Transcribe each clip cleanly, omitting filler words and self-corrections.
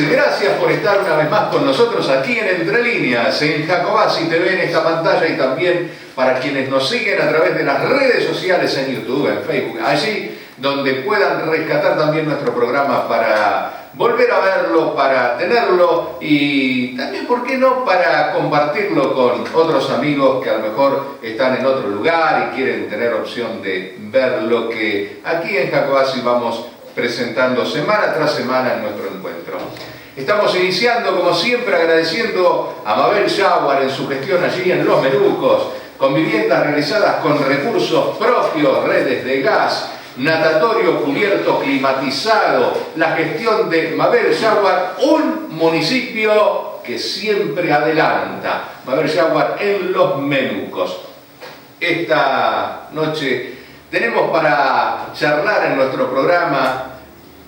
Gracias por estar una vez más con nosotros aquí en Entre Líneas, en Jacobasi TV, en esta pantalla, y también para quienes nos siguen a través de las redes sociales, en YouTube, en Facebook, allí donde puedan rescatar también nuestro programa para volver a verlo, para tenerlo y también, ¿por qué no?, para compartirlo con otros amigos que a lo mejor están en otro lugar y quieren tener opción de ver lo que aquí en Jacobasi vamos presentando semana tras semana en nuestro encuentro. Estamos iniciando, como siempre, agradeciendo a Mabel Jaguar en su gestión allí en Los Menucos, con viviendas realizadas con recursos propios, redes de gas, natatorio cubierto climatizado, la gestión de Mabel Jaguar, un municipio que siempre adelanta. Mabel Jaguar en Los Menucos. Esta noche tenemos para charlar en nuestro programa,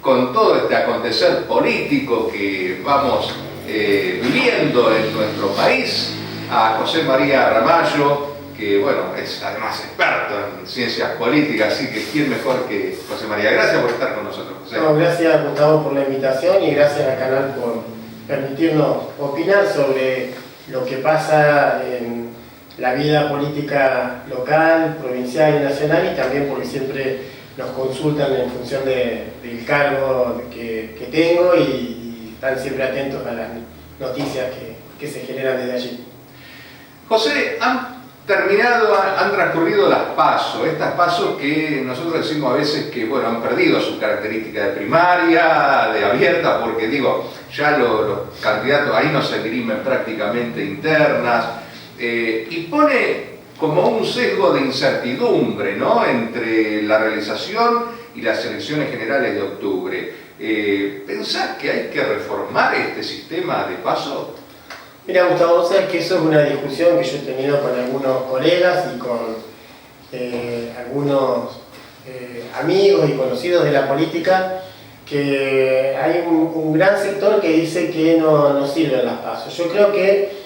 con todo este acontecer político que vamos viviendo en nuestro país, a José María Ramallo, que bueno, es además experto en ciencias políticas, así que quién mejor que José María. Gracias por estar con nosotros, José. No, gracias, Gustavo, por la invitación, y gracias al canal por permitirnos opinar sobre lo que pasa en la vida política local, provincial y nacional, y también porque siempre nos consultan en función del cargo que tengo y están siempre atentos a las noticias que se generan desde allí. José, han transcurrido las PASO, estas PASO que nosotros decimos a veces que bueno, han perdido su característica de primaria, de abierta, porque digo, ya los candidatos ahí no se dirimen prácticamente internas, y pone como un sesgo de incertidumbre, ¿no?, entre la realización y las elecciones generales de octubre. ¿Pensás que hay que reformar este sistema de PASO? Mira, Gustavo, sabes que eso es una discusión que yo he tenido con algunos colegas y con algunos amigos y conocidos de la política, que hay un gran sector que dice que no sirven las PASO. Yo creo que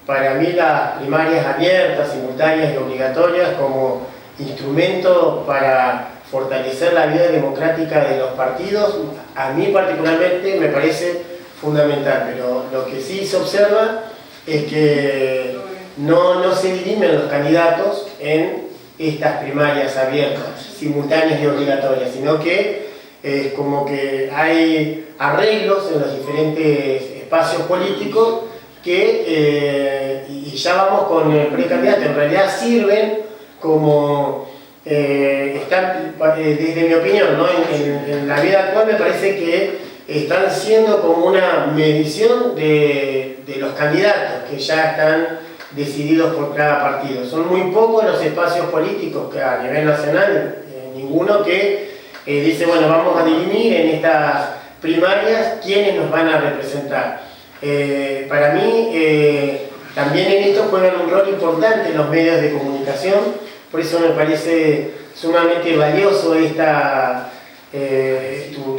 para mí las primarias abiertas, simultáneas y obligatorias como instrumento para fortalecer la vida democrática de los partidos, a mí particularmente me parece fundamental, pero lo que sí se observa es que no se dirimen los candidatos en estas primarias abiertas, simultáneas y obligatorias, sino que es como que hay arreglos en los diferentes espacios políticos que, y ya vamos con el precandidato, en realidad sirven como, están, desde mi opinión, ¿no?, en la vida actual me parece que están siendo como una medición de los candidatos que ya están decididos por cada partido. Son muy pocos los espacios políticos que a nivel nacional, ninguno que dice, bueno, vamos a dirimir en estas primarias quiénes nos van a representar. Para mí, también en esto juegan un rol importante los medios de comunicación, por eso me parece sumamente valioso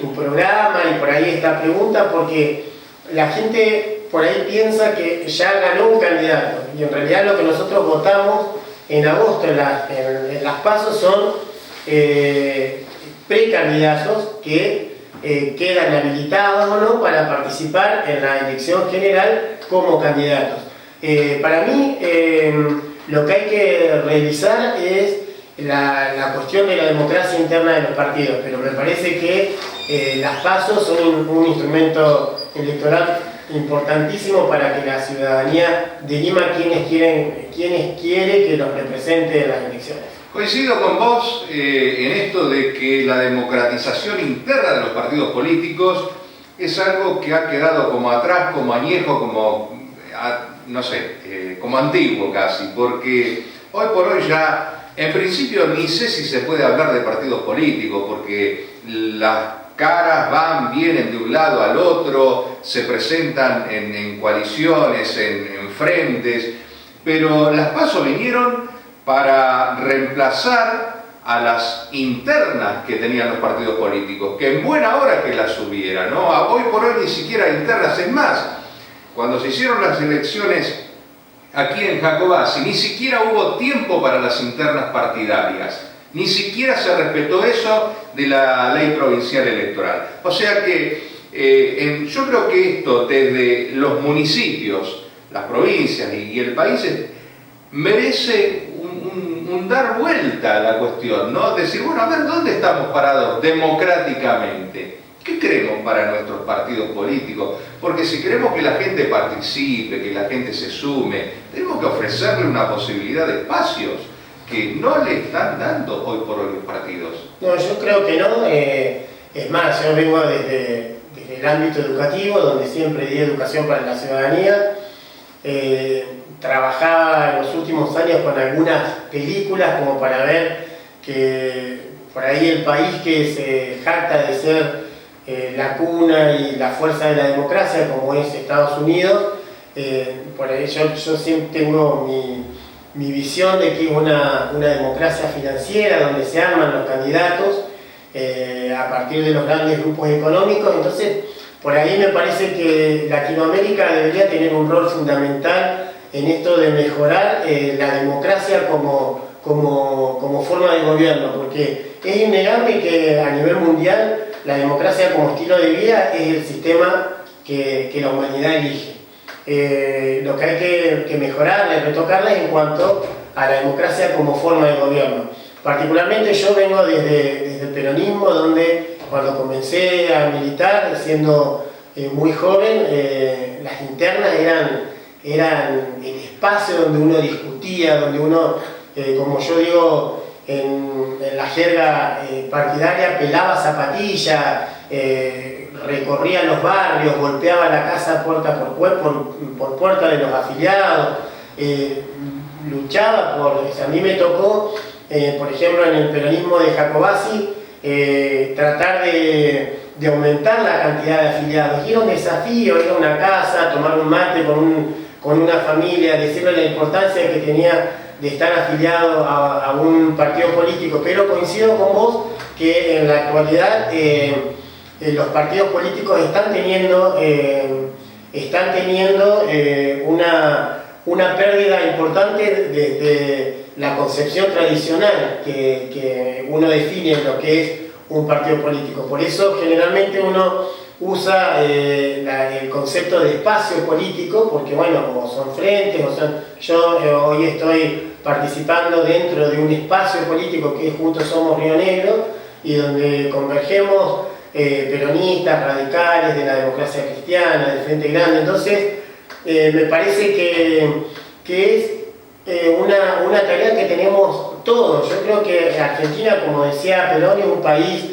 tu programa y por ahí esta pregunta, porque la gente por ahí piensa que ya ganó un candidato, y en realidad lo que nosotros votamos en agosto en las PASO son precandidatos que quedan habilitados o no para participar en la elección general como candidatos. Para mí, lo que hay que revisar es la cuestión de la democracia interna de los partidos, pero me parece que las PASO son un instrumento electoral importantísimo para que la ciudadanía dirima quienes quiere que los represente en las elecciones. Coincido con vos en esto de que la democratización interna de los partidos políticos es algo que ha quedado como atrás, como añejo, como, no sé, como antiguo casi, porque hoy por hoy ya, en principio ni sé si se puede hablar de partidos políticos, porque las caras van, vienen de un lado al otro, se presentan en coaliciones, en frentes, pero las PASO vinieron para reemplazar a las internas que tenían los partidos políticos, que en buena hora que las hubiera, ¿no? Hoy por hoy ni siquiera internas. Es más, cuando se hicieron las elecciones aquí en Jacobasi, ni siquiera hubo tiempo para las internas partidarias, ni siquiera se respetó eso de la ley provincial electoral. O sea que yo creo que esto desde los municipios, las provincias y el país merece un dar vuelta a la cuestión, ¿no? Decir, bueno, a ver, ¿dónde estamos parados democráticamente? ¿Qué queremos para nuestros partidos políticos? Porque si queremos que la gente participe, que la gente se sume, tenemos que ofrecerle una posibilidad de espacios que no le están dando hoy por hoy los partidos. No, yo creo que no. Es más, yo vengo desde el ámbito educativo, donde siempre di educación para la ciudadanía. Trabajaba en los últimos años con algunas películas como para ver que por ahí el país que se jacta de ser la cuna y la fuerza de la democracia como es Estados Unidos, por ahí yo siempre tengo mi visión de que es una democracia financiera donde se arman los candidatos a partir de los grandes grupos económicos. Entonces por ahí me parece que Latinoamérica debería tener un rol fundamental en esto de mejorar la democracia como forma de gobierno, porque es innegable que a nivel mundial la democracia como estilo de vida es el sistema que la humanidad elige. Lo que hay que mejorar, retocarla en cuanto a la democracia como forma de gobierno. Particularmente yo vengo desde el peronismo, donde cuando comencé a militar, siendo muy joven, las internas eran el espacio donde uno discutía, donde uno, como yo digo en la jerga partidaria, pelaba zapatilla, recorría los barrios, golpeaba la casa puerta por puerta de los afiliados, luchaba a mí me tocó, por ejemplo en el peronismo de Jacobasi, tratar de aumentar la cantidad de afiliados. Y era un desafío ir a una casa, tomar un mate con una familia, decirle la importancia que tenía de estar afiliado a un partido político. Pero coincido con vos que en la actualidad los partidos políticos están teniendo una pérdida importante desde la concepción tradicional que uno define en lo que es un partido político. Por eso generalmente uno usa el concepto de espacio político, porque bueno, como son frentes, yo hoy estoy participando dentro de un espacio político que es Juntos Somos Río Negro, y donde convergemos peronistas, radicales, de la democracia cristiana, del Frente Grande. Entonces me parece que es una tarea que tenemos todos. Yo creo que Argentina, como decía Perón, es un país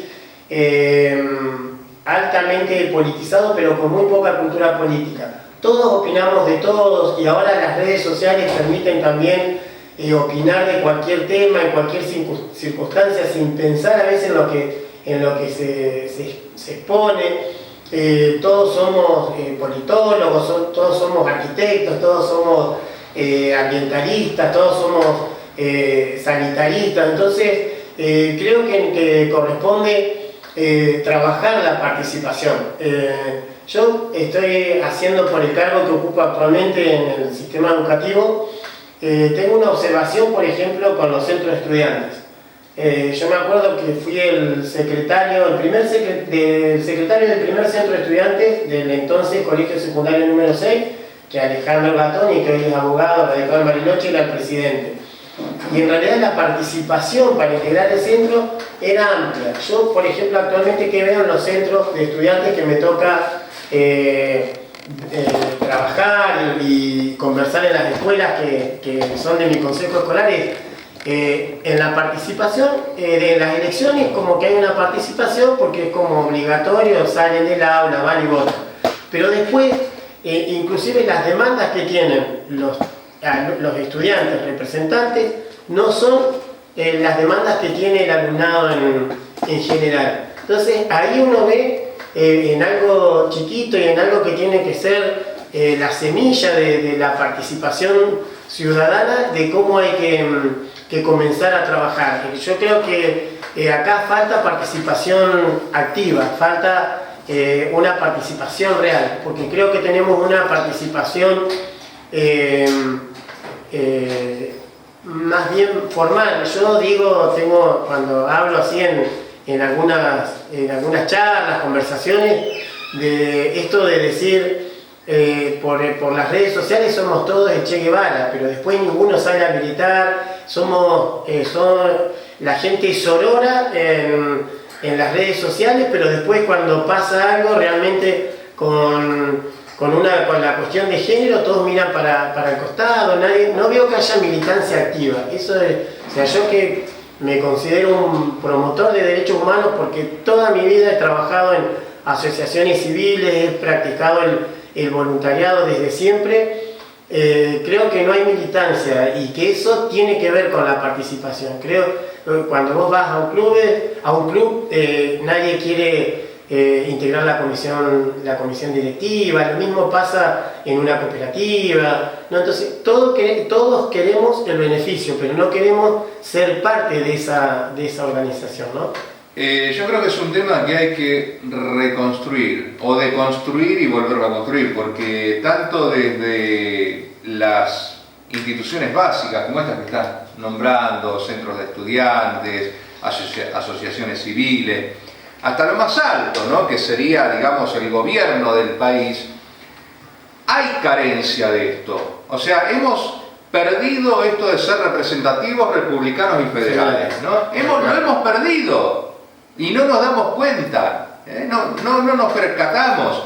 altamente politizado, pero con muy poca cultura política. Todos opinamos de todos, y ahora las redes sociales permiten también opinar de cualquier tema, en cualquier circunstancia, sin pensar a veces en lo que se expone. Todos somos politólogos, todos somos arquitectos, todos somos ambientalistas, todos somos sanitaristas. Entonces creo que corresponde trabajar la participación. Yo estoy haciendo, por el cargo que ocupo actualmente en el sistema educativo, tengo una observación, por ejemplo, con los centros de estudiantes. Yo me acuerdo que fui el secretario del primer centro de estudiantes del entonces Colegio Secundario número 6, que Alejandro Gatoni, que hoy es abogado, radicado en Bariloche, era el presidente. Y en realidad la participación para integrar el centro era amplia. Yo, por ejemplo, actualmente que veo en los centros de estudiantes que me toca trabajar y conversar en las escuelas que son de mi consejo escolar, en la participación de las elecciones, como que hay una participación porque es como obligatorio, salen del aula, van y votan. Pero después, inclusive las demandas que tienen los estudiantes representantes no son las demandas que tiene el alumnado en general. Entonces ahí uno ve en algo chiquito y en algo que tiene que ser la semilla de la participación ciudadana, de cómo hay que comenzar a trabajar. Yo creo que acá falta participación activa, falta una participación real, porque creo que tenemos una participación más bien formal. Yo digo, cuando hablo así en algunas charlas, conversaciones, de esto de decir por las redes sociales somos todos el Che Guevara, pero después ninguno sale a militar, la gente sorora en las redes sociales, pero después cuando pasa algo realmente con la cuestión de género, todos miran para el costado, no veo que haya militancia activa. Yo que me considero un promotor de derechos humanos porque toda mi vida he trabajado en asociaciones civiles, he practicado el voluntariado desde siempre. Creo que no hay militancia y que eso tiene que ver con la participación. Creo que cuando vos vas a un club, nadie quiere integrar la comisión directiva, lo mismo pasa en una cooperativa, ¿no? Entonces todos queremos el beneficio, pero no queremos ser parte de esa organización, ¿no? Yo creo que es un tema que hay que reconstruir o deconstruir y volverlo a construir, porque tanto desde las instituciones básicas como estas que estás nombrando, centros de estudiantes, asociaciones civiles, hasta lo más alto, ¿no?, que sería, digamos, el gobierno del país, hay carencia de esto. O sea, hemos perdido esto de ser representativos republicanos y federales, ¿no? Lo hemos perdido y no nos damos cuenta, no nos percatamos.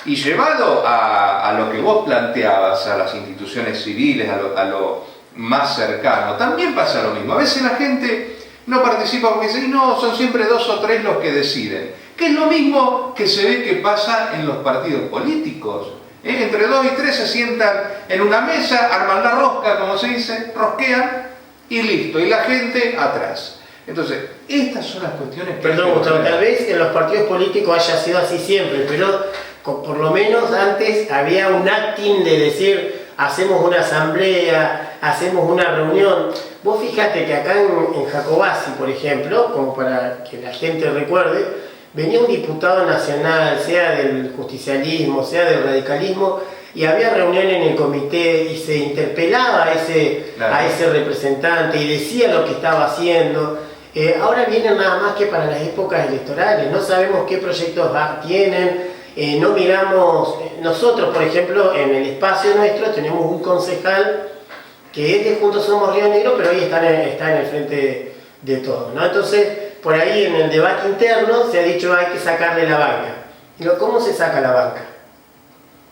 Y llevado a lo que vos planteabas, a las instituciones civiles, a lo más cercano, también pasa lo mismo. A veces la gente no participa porque dice, no, son siempre 2 o 3 los que deciden. Que es lo mismo que se ve que pasa en los partidos políticos. Entre 2 y 3 se sientan en una mesa, arman la rosca, como se dice, rosquean y listo. Y la gente atrás. Entonces, estas son las cuestiones que... Perdón, Gustavo, tal vez en los partidos políticos haya sido así siempre, pero por lo menos antes había un acting de decir, hacemos una asamblea, hacemos una reunión. Vos fíjate que acá en Jacobasi, por ejemplo, como para que la gente recuerde, venía un diputado nacional, sea del justicialismo, sea del radicalismo, y había reunión en el comité y se interpelaba a ese representante y decía lo que estaba haciendo. Ahora vienen nada más que para las épocas electorales, no sabemos qué proyectos tienen, no miramos. Nosotros, por ejemplo, en el espacio nuestro tenemos un concejal que es de Juntos Somos Río Negro, pero hoy está en el frente de todos, ¿no? Entonces, por ahí en el debate interno se ha dicho hay que sacarle la banca. Digo, ¿cómo se saca la banca?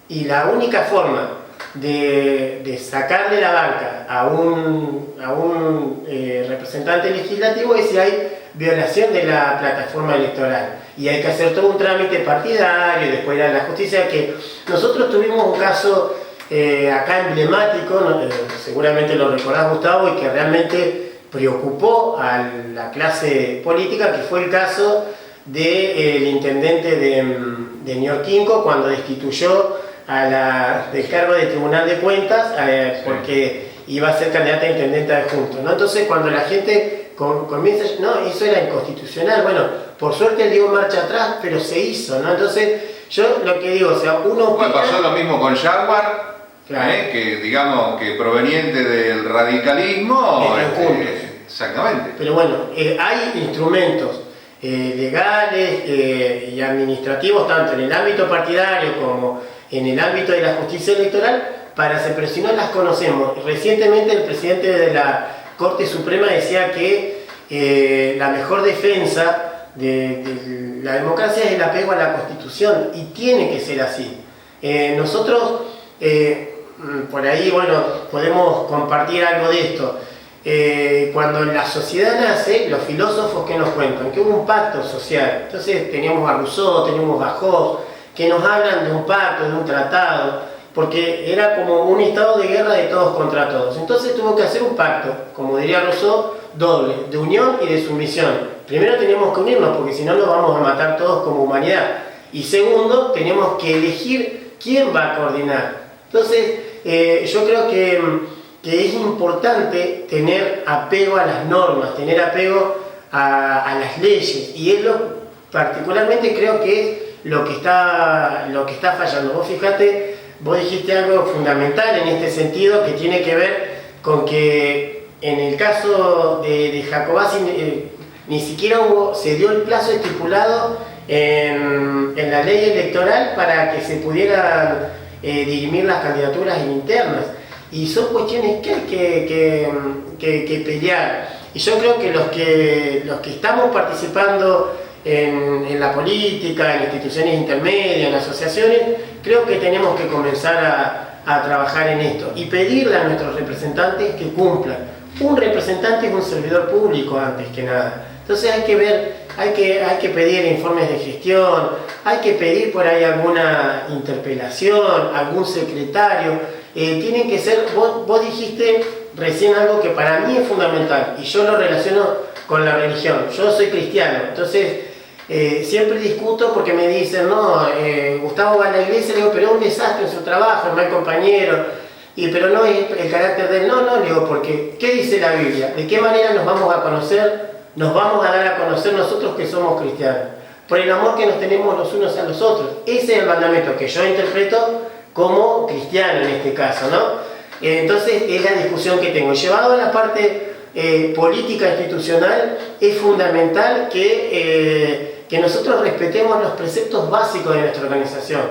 Y la única forma de sacarle la banca a un representante legislativo es si hay violación de la plataforma electoral. Y hay que hacer todo un trámite partidario y después ir a la justicia. Que nosotros tuvimos un caso acá emblemático, ¿no? Seguramente lo recordás, Gustavo, y que realmente preocupó a la clase política, que fue el caso del intendente de Ñorquinco cuando destituyó del cargo de Tribunal de Cuentas porque iba a ser candidata a intendente adjunto, ¿no? Entonces cuando la gente comienza, no, eso era inconstitucional, bueno, por suerte dio marcha atrás, pero se hizo, ¿no? Entonces yo lo que digo, o sea, uno... Bueno, pasó lo mismo con Jaguar, claro, que digamos que proveniente del radicalismo, Exactamente. Pero bueno, hay instrumentos legales y administrativos, tanto en el ámbito partidario como en el ámbito de la justicia electoral, para hacer, pero si no las conocemos. Recientemente el presidente de la Corte Suprema decía que la mejor defensa de la democracia es el apego a la Constitución, y tiene que ser así. Nosotros, por ahí, bueno, podemos compartir algo de esto. Cuando la sociedad nace, los filósofos que nos cuentan que hubo un pacto social. Entonces teníamos a Rousseau, teníamos a Hobbes, que nos hablan de un pacto, de un tratado, porque era como un estado de guerra de todos contra todos. Entonces tuvo que hacer un pacto, como diría Rousseau, doble, de unión y de sumisión. Primero tenemos que unirnos, porque si no nos vamos a matar todos como humanidad. Y segundo, tenemos que elegir quién va a coordinar. Entonces, yo creo que es importante tener apego a las normas, tener apego a las leyes, y es particularmente creo que es lo que está fallando. Vos fíjate, vos dijiste algo fundamental en este sentido, que tiene que ver con que en el caso de Jacobacci ni siquiera se dio el plazo estipulado en la ley electoral para que se pudieran dirimir las candidaturas internas. Y son cuestiones que hay que pelear. Y yo creo que los que estamos participando en la política, en instituciones intermedias, en asociaciones, creo que tenemos que comenzar a trabajar en esto y pedirle a nuestros representantes que cumplan. Un representante es un servidor público antes que nada. Entonces hay que ver, hay que pedir informes de gestión, hay que pedir por ahí alguna interpelación, algún secretario. Tienen que ser, vos dijiste recién algo que para mí es fundamental, y yo lo relaciono con la religión. Yo soy cristiano, entonces siempre discuto porque me dicen, no, Gustavo va a la iglesia, le digo, pero es un desastre en su trabajo, es mal compañero, pero no es el carácter de él. No, le digo, porque ¿qué dice la Biblia? ¿De qué manera nos vamos a conocer, nos vamos a dar a conocer nosotros que somos cristianos? Por el amor que nos tenemos los unos a los otros. Ese es el mandamiento que yo interpreto como cristiano en este caso, ¿no? Entonces es la discusión que tengo. Llevado a la parte política institucional, es fundamental que nosotros respetemos los preceptos básicos de nuestra organización,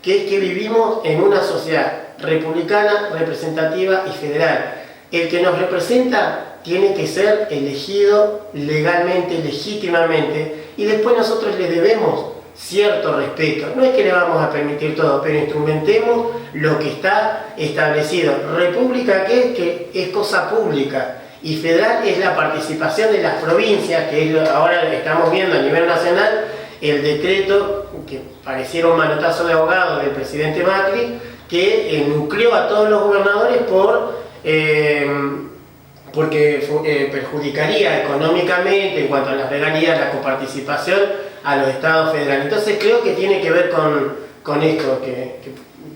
que es que vivimos en una sociedad republicana, representativa y federal. El que nos representa tiene que ser elegido legalmente, legítimamente, y después nosotros le debemos cierto respeto. No es que le vamos a permitir todo, pero instrumentemos lo que está establecido. República, que es cosa pública, y federal es la participación de las provincias, que es ahora estamos viendo a nivel nacional el decreto que pareciera un manotazo de ahogado del presidente Macri, que nucleó a todos los gobernadores porque perjudicaría económicamente, en cuanto a las regalías, la coparticipación a los estados federales. Entonces creo que tiene que ver con esto que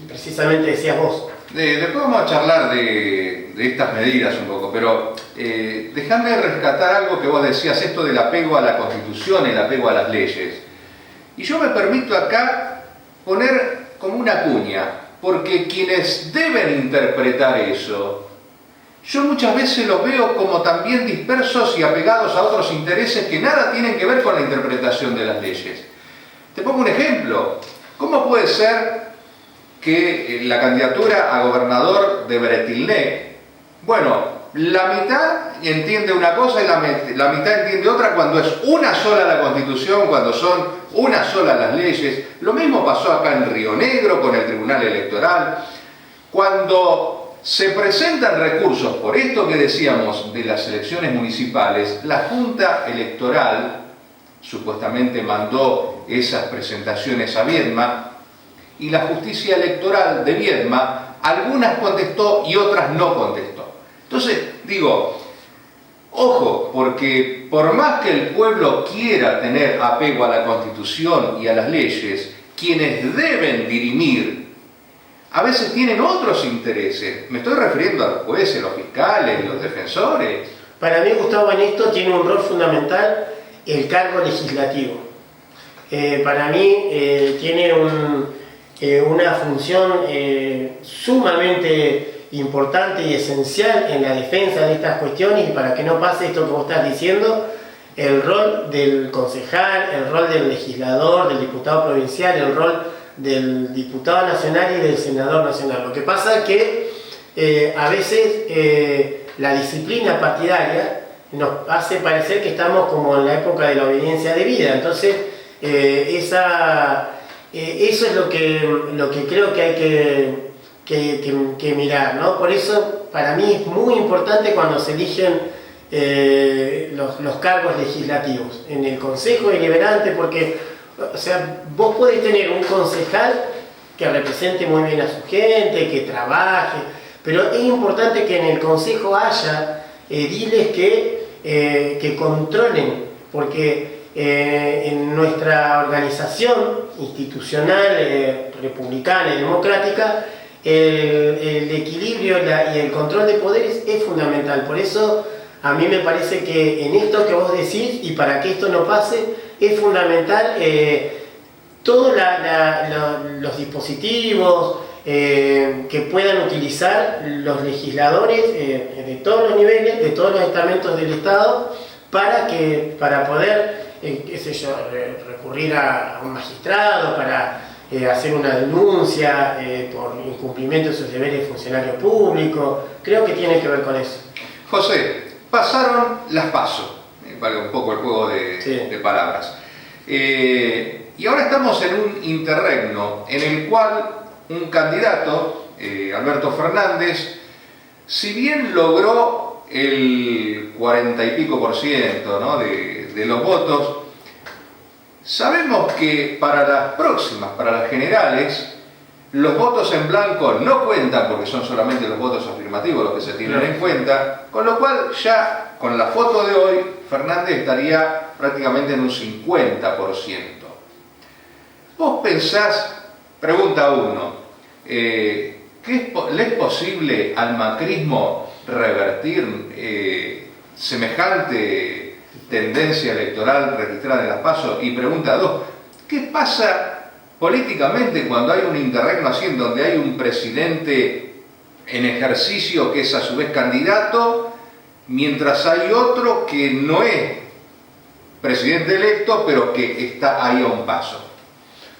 precisamente decías vos. Después vamos a charlar de estas medidas un poco, pero déjame rescatar algo que vos decías, esto del apego a la Constitución, el apego a las leyes. Y yo me permito acá poner como una cuña, porque quienes deben interpretar eso, yo muchas veces los veo como también dispersos y apegados a otros intereses que nada tienen que ver con la interpretación de las leyes. Te pongo un ejemplo. ¿Cómo puede ser que la candidatura a gobernador de Bretilnec, bueno, la mitad entiende una cosa y la mitad entiende otra cuando es una sola la Constitución, cuando son una sola las leyes? Lo mismo pasó acá en Río Negro con el Tribunal Electoral. Cuando se presentan recursos por esto que decíamos de las elecciones municipales, la Junta Electoral supuestamente mandó esas presentaciones a Viedma, y la justicia electoral de Viedma algunas contestó y otras no contestó. Entonces, digo, ojo, porque por más que el pueblo quiera tener apego a la Constitución y a las leyes, quienes deben dirimir a veces tienen otros intereses. Me estoy refiriendo a los jueces, los fiscales, los defensores. Para mí, Gustavo, en esto tiene un rol fundamental el cargo legislativo. Para mí tiene una función sumamente importante y esencial en la defensa de estas cuestiones, y para que no pase esto que vos estás diciendo, el rol del concejal, el rol del legislador, del diputado provincial, el rol del diputado nacional y del senador nacional. Lo que pasa es que a veces la disciplina partidaria nos hace parecer que estamos como en la época de la obediencia debida. Entonces, eso es lo que creo que hay que mirar, ¿no? Por eso, para mí es muy importante cuando se eligen los cargos legislativos en el Consejo Deliberante, porque, o sea, vos podés tener un concejal que represente muy bien a su gente, que trabaje, pero es importante que en el Consejo haya ediles que controlen, porque en nuestra organización institucional, republicana y democrática, el equilibrio y el control de poderes es fundamental. Por eso a mí me parece que en esto que vos decís, y para que esto no pase, es fundamental todos los dispositivos que puedan utilizar los legisladores de todos los niveles, de todos los estamentos del Estado, para poder, qué sé yo, recurrir a un magistrado, para hacer una denuncia por incumplimiento de sus deberes de funcionario público. Creo que tiene que ver con eso. José, pasaron las PASO, vale un poco el juego de palabras. Y ahora estamos en un interregno en el cual un candidato, Alberto Fernández, si bien logró el 40 y pico % ¿no? de los votos, sabemos que para las próximas, para las generales, los votos en blanco no cuentan, porque son solamente los votos afirmativos los que se tienen en cuenta, con lo cual ya con la foto de hoy Fernández estaría prácticamente en un 50%. ¿Vos pensás, pregunta uno, ¿le es posible al macrismo revertir semejante tendencia electoral registrada en las PASO? Y pregunta dos, ¿qué pasa políticamente cuando hay un interregno así, en donde hay un presidente en ejercicio que es a su vez candidato, mientras hay otro que no es presidente electo, pero que está ahí a un paso?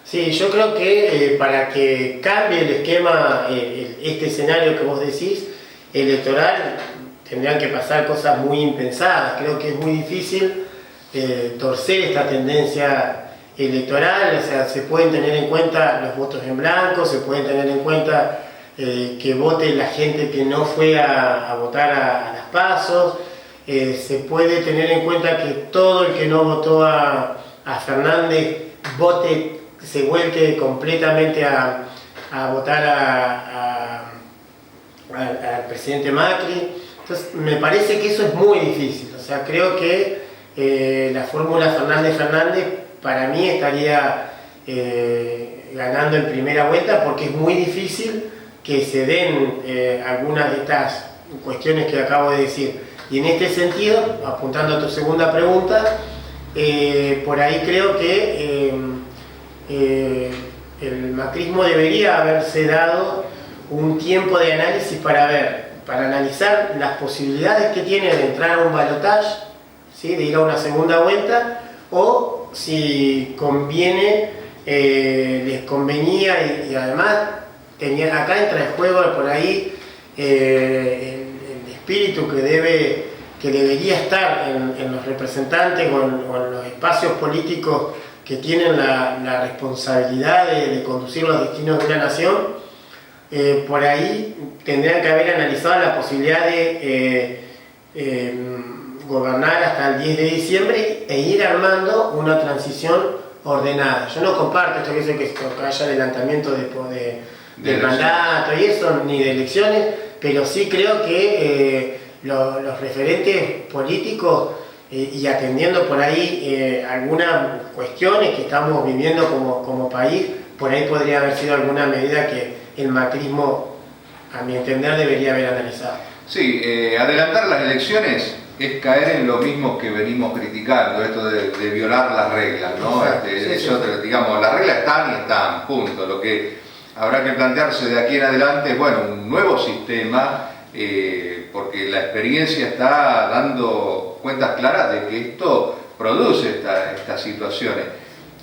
Sí, yo creo que para que cambie el esquema, este escenario que vos decís, electoral, tendrían que pasar cosas muy impensadas. Creo que es muy difícil torcer esta tendencia electoral. O sea, se pueden tener en cuenta los votos en blanco, se pueden tener en cuenta que vote la gente que no fue a votar a las PASO, se puede tener en cuenta que todo el que no votó a Fernández se vuelque completamente a votar al presidente Macri. Entonces, me parece que eso es muy difícil. O sea, creo que la fórmula Fernández para mí estaría ganando en primera vuelta, porque es muy difícil que se den algunas de estas cuestiones que acabo de decir. Y en este sentido, apuntando a tu segunda pregunta, por ahí creo que el macrismo debería haberse dado un tiempo de análisis para analizar las posibilidades que tiene de entrar a un balotaje, ¿sí? De ir a una segunda vuelta, o si conviene, les convenía, y además acá entra en juego por ahí el espíritu que debería estar en los representantes o en los espacios políticos que tienen la responsabilidad de conducir los destinos de una nación. Por ahí tendrían que haber analizado la posibilidad de gobernar hasta el 10 de diciembre e ir armando una transición ordenada. Yo no comparto esto que dice que haya adelantamiento del mandato y eso, ni de elecciones, pero sí creo que los referentes políticos, y atendiendo por ahí algunas cuestiones que estamos viviendo como país, por ahí podría haber sido alguna medida que el macrismo, a mi entender, debería haber analizado. Sí, adelantar las elecciones es caer en lo mismo que venimos criticando, esto de violar las reglas, ¿no? Exacto, sí. Digamos, las reglas están y están, punto. Lo que habrá que plantearse de aquí en adelante, bueno, un nuevo sistema, porque la experiencia está dando cuentas claras de que esto produce estas situaciones.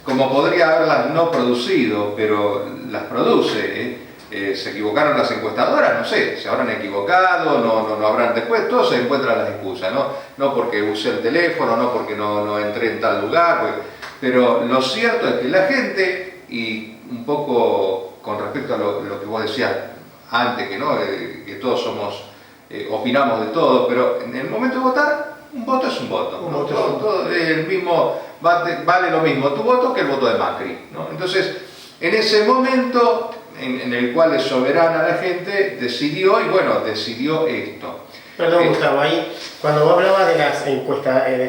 Como podría haberlas no producido, pero las produce. Se equivocaron las encuestadoras, no sé, se habrán equivocado, no habrán después, todos se encuentran las excusas, no porque usé el teléfono, no porque no entré en tal lugar, pero lo cierto es que la gente, y un poco con respecto a lo que vos decías antes, que todos somos, opinamos de todo, pero en el momento de votar, un voto es un voto, todo el mismo, vale lo mismo tu voto que el voto de Macri, ¿no? Entonces, en ese momento en el cual es soberana la gente, decidió esto. Perdón, Gustavo, ahí cuando vos hablabas de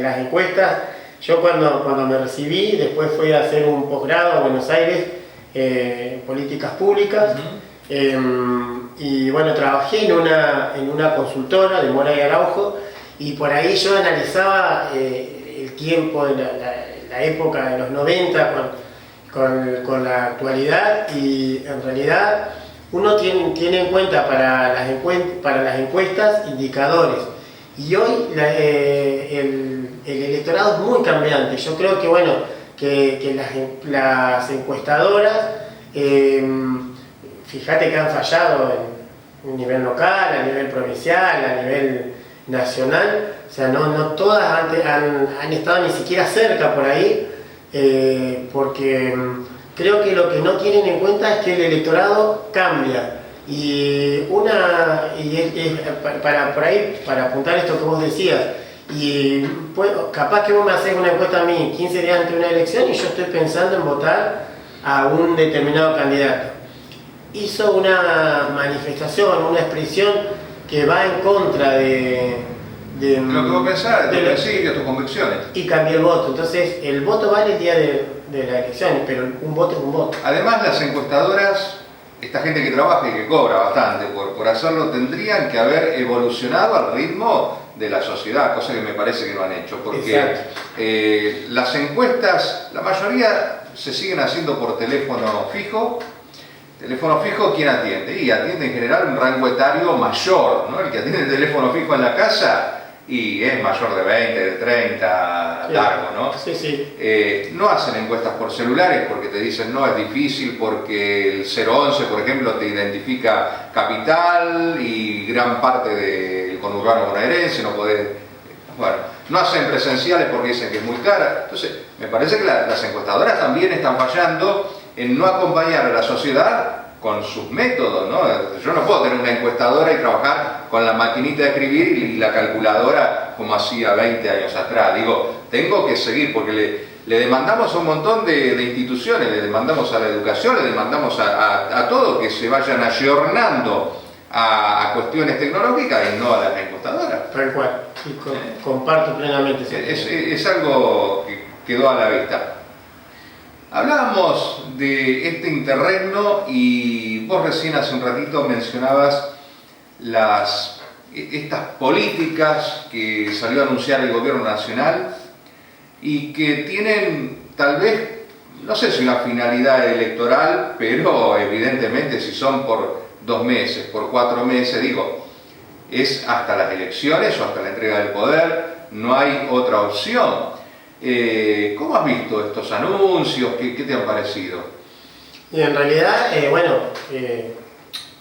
las encuestas, yo cuando me recibí, después fui a hacer un posgrado a Buenos Aires en políticas públicas. Y bueno, trabajé en una consultora de Mora y Araujo, y por ahí yo analizaba el tiempo de la época de los 90 con la actualidad, y en realidad uno tiene en cuenta para las encuestas indicadores, y hoy el electorado es muy cambiante. Yo creo que bueno, que las encuestadoras, fíjate que han fallado en un nivel local, a nivel provincial, a nivel nacional, o sea, no todas han estado ni siquiera cerca por ahí. Porque creo que lo que no tienen en cuenta es que el electorado cambia, para apuntar esto que vos decías, y pues, capaz que vos me haces una encuesta a mí 15 días antes de una elección y yo estoy pensando en votar a un determinado candidato. Hizo una manifestación, una expresión que va en contra de lo que vos pensás, de tus principios, tus convicciones. Y cambió el voto. Entonces, el voto vale el día de la elección, pero un voto es un voto. Además, las encuestadoras, esta gente que trabaja y que cobra bastante por hacerlo, tendrían que haber evolucionado al ritmo de la sociedad, cosa que me parece que no han hecho. Porque las encuestas, la mayoría se siguen haciendo por teléfono fijo. Teléfono fijo, ¿quién atiende? Y atiende en general un rango etario mayor, ¿no? El que atiende el teléfono fijo en la casa y es mayor de 20, de 30, largo, ¿no? Sí, sí. No hacen encuestas por celulares porque te dicen no, es difícil porque el 011, por ejemplo, te identifica capital y gran parte del conurbano bonaerense, no podés... Bueno, no hacen presenciales porque dicen que es muy cara. Entonces, me parece que las encuestadoras también están fallando en no acompañar a la sociedad con sus métodos, ¿no? Yo no puedo tener una encuestadora y trabajar con la maquinita de escribir y la calculadora como hacía 20 años atrás. Digo, tengo que seguir porque le demandamos a un montón de instituciones, le demandamos a la educación, le demandamos a todo que se vayan ayornando a cuestiones tecnológicas y no a las encuestadoras. Tal cual, sí, comparto plenamente. Es algo que quedó a la vista. Hablábamos de este interregno y vos recién hace un ratito mencionabas estas políticas que salió a anunciar el gobierno nacional y que tienen tal vez, no sé si una finalidad electoral, pero evidentemente si son por 2 meses, por 4 meses, digo, es hasta las elecciones o hasta la entrega del poder, no hay otra opción. ¿Cómo has visto estos anuncios? ¿Qué te han parecido? Y en realidad,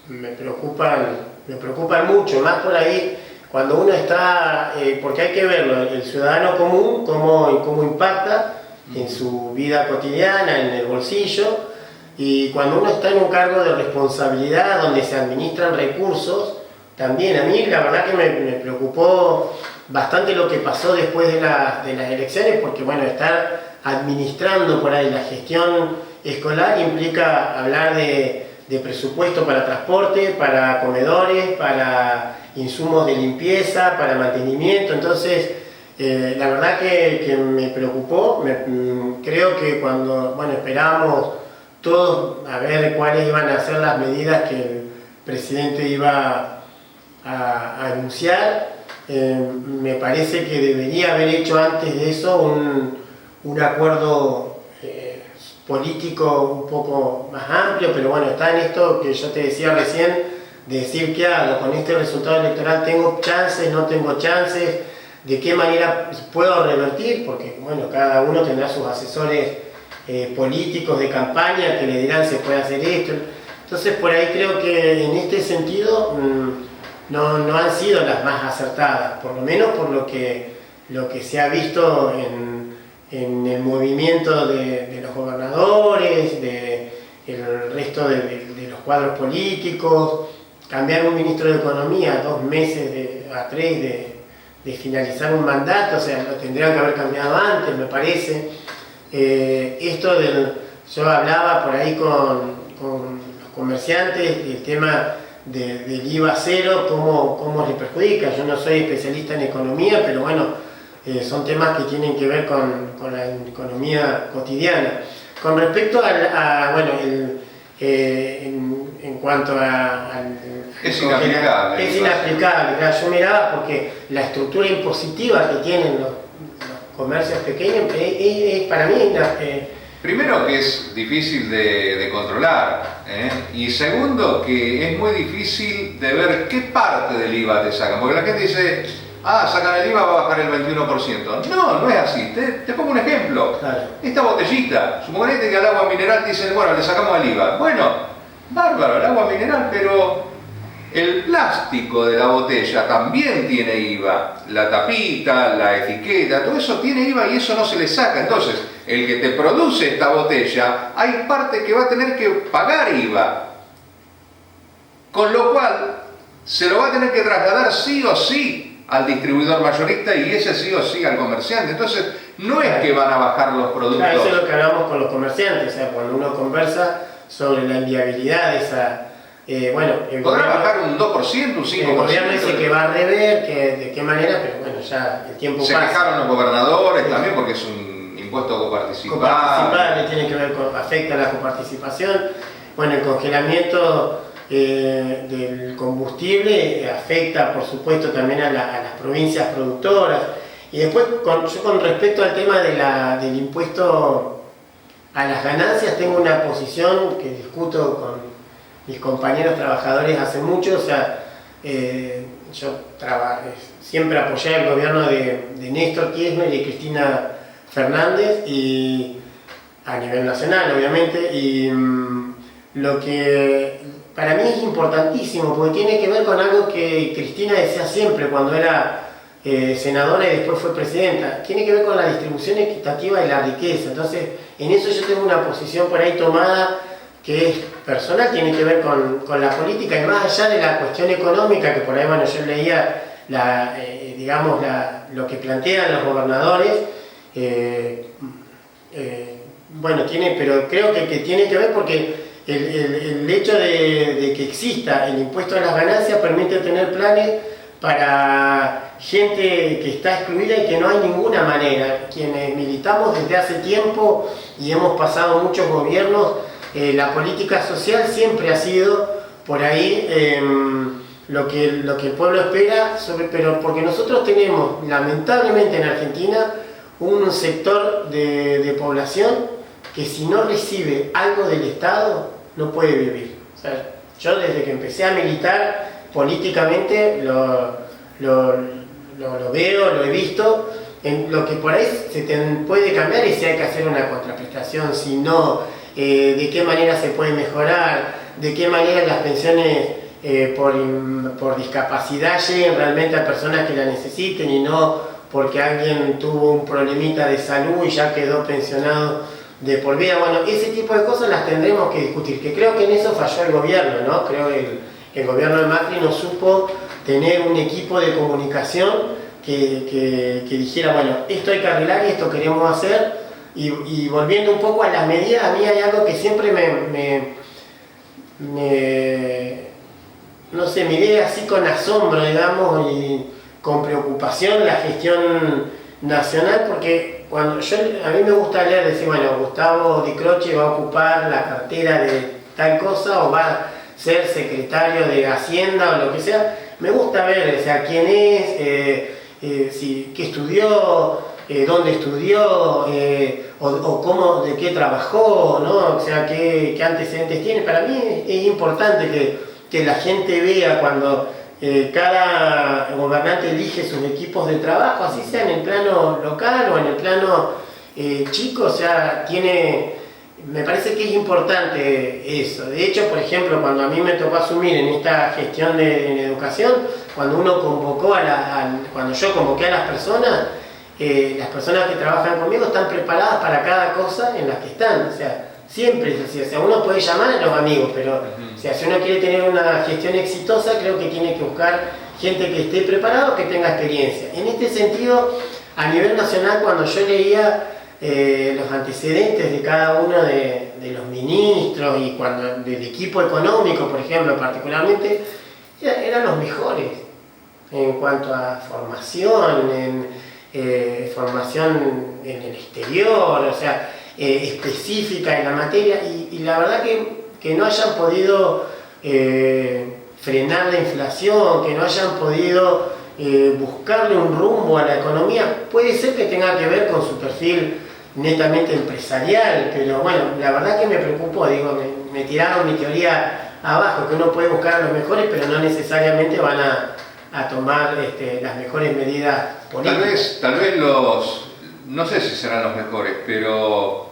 me preocupan mucho, más por ahí cuando uno está, porque hay que verlo, el ciudadano común, cómo impacta en su vida cotidiana, en el bolsillo, y cuando uno está en un cargo de responsabilidad donde se administran recursos, también a mí la verdad que me preocupó bastante lo que pasó después de las elecciones, porque bueno, estar administrando por ahí la gestión escolar implica hablar de presupuesto para transporte, para comedores, para insumos de limpieza, para mantenimiento. Entonces, la verdad que me preocupó. Creo que cuando, bueno, esperábamos todos a ver cuáles iban a ser las medidas que el presidente iba a anunciar, me parece que debería haber hecho antes de eso un acuerdo político un poco más amplio, pero bueno, está en esto que yo te decía recién, de decir qué hago con este resultado electoral, tengo chances, no tengo chances, de qué manera puedo revertir, porque bueno, cada uno tendrá sus asesores políticos de campaña que le dirán se puede hacer esto. Entonces por ahí creo que en este sentido no han sido las más acertadas, por lo menos por lo que se ha visto en el movimiento de los gobernadores, el resto de los cuadros políticos. Cambiar un ministro de Economía 2 meses a 3 de finalizar un mandato, o sea, lo tendrían que haber cambiado antes, me parece. Yo hablaba por ahí con los comerciantes, el tema del IVA cero, cómo les perjudica. Yo no soy especialista en economía, pero bueno, son temas que tienen que ver con la economía cotidiana. Con respecto en cuanto al... Es inaplicable. Es inaplicable, claro. Yo miraba porque la estructura impositiva que tienen los comercios pequeños para mí primero que es difícil de controlar, y segundo que es muy difícil de ver qué parte del IVA te sacan, porque la gente dice, sacan el IVA, va a bajar el 21%. No es así. Te pongo un ejemplo. Claro. Esta botellita, suponete que al agua mineral dicen, bueno, le sacamos el IVA. Bueno, bárbaro, el agua mineral, pero el plástico de la botella también tiene IVA. La tapita, la etiqueta, todo eso tiene IVA y eso no se le saca. Entonces, el que te produce esta botella, hay parte que va a tener que pagar IVA. Con lo cual, se lo va a tener que trasladar sí o sí al distribuidor mayorista y ese sí o sí al comerciante. Entonces, no es que van a bajar los productos. Claro, eso es lo que hablamos con los comerciantes, o sea, cuando uno conversa sobre la inviabilidad de esa... podrá bajar un 2%, un 5%. El gobierno dice que va a rever, que de qué manera, pero bueno, ya el tiempo pasa. Se quejaron los gobernadores también porque es un impuesto coparticipable. Coparticipable, tiene que ver con, afecta a la coparticipación. Bueno, el congelamiento del combustible afecta, por supuesto, también a las provincias productoras. Y después, yo con respecto al tema del impuesto a las ganancias, tengo una posición que discuto con mis compañeros trabajadores hace mucho. O sea, yo siempre apoyé el gobierno de Néstor Kirchner y Cristina Fernández, y a nivel nacional, obviamente, y lo que para mí es importantísimo, porque tiene que ver con algo que Cristina decía siempre cuando era senadora y después fue presidenta, tiene que ver con la distribución equitativa de la riqueza. Entonces, en eso yo tengo una posición por ahí tomada que es personal, tiene que ver con la política, y más allá de la cuestión económica, que por ahí, bueno, yo leía lo que plantean los gobernadores, pero creo que tiene que ver porque el hecho de que exista el impuesto a las ganancias permite tener planes para gente que está excluida y que no hay ninguna manera. Quienes militamos desde hace tiempo y hemos pasado muchos gobiernos, la política social siempre ha sido por ahí lo que el pueblo espera, pero porque nosotros tenemos lamentablemente en Argentina un sector de población que si no recibe algo del Estado no puede vivir. O sea, yo desde que empecé a militar políticamente lo veo, lo he visto. Lo que por ahí puede cambiar es si hay que hacer una contraprestación, si no, de qué manera se puede mejorar, de qué manera las pensiones por discapacidad lleguen realmente a personas que la necesiten y no porque alguien tuvo un problemita de salud y ya quedó pensionado de por vida. Bueno, ese tipo de cosas las tendremos que discutir, que creo que en eso falló el gobierno, ¿no? Creo que el gobierno de Macri no supo tener un equipo de comunicación que dijera, bueno, esto hay que arreglar y esto queremos hacer. Y volviendo un poco a las medidas, a mí hay algo que siempre no sé, miré así con asombro, digamos, y con preocupación la gestión nacional, porque a mí me gusta leer, decir, bueno, Gustavo Di Croce va a ocupar la cartera de tal cosa o va a ser secretario de Hacienda o lo que sea. Me gusta ver, o sea, quién es, qué estudió, dónde estudió, o cómo, de qué trabajó, ¿no? O sea, qué antecedentes tiene. Para mí es importante que la gente vea cuando cada gobernante elige sus equipos de trabajo, así sea en el plano local o en el plano chico, o sea, me parece que es importante eso. De hecho, por ejemplo, cuando a mí me tocó asumir en esta gestión en educación, cuando uno convocó cuando yo convoqué a las personas que trabajan conmigo están preparadas para cada cosa en la que están. O sea, siempre es así. O sea, uno puede llamar a los amigos, pero o sea, si uno quiere tener una gestión exitosa, creo que tiene que buscar gente que esté preparada, que tenga experiencia. En este sentido, a nivel nacional, cuando yo leía los antecedentes de cada uno de los ministros y del equipo económico, por ejemplo, particularmente, eran los mejores en cuanto a formación, formación en el exterior, o sea, específica en la materia, y la verdad que no hayan podido frenar la inflación, que no hayan podido buscarle un rumbo a la economía, puede ser que tenga que ver con su perfil netamente empresarial, pero bueno, la verdad que me preocupó, digo, me tiraron mi teoría abajo, que uno puede buscar a los mejores, pero no necesariamente van a tomar las mejores medidas políticas. Tal vez no sé si serán los mejores, pero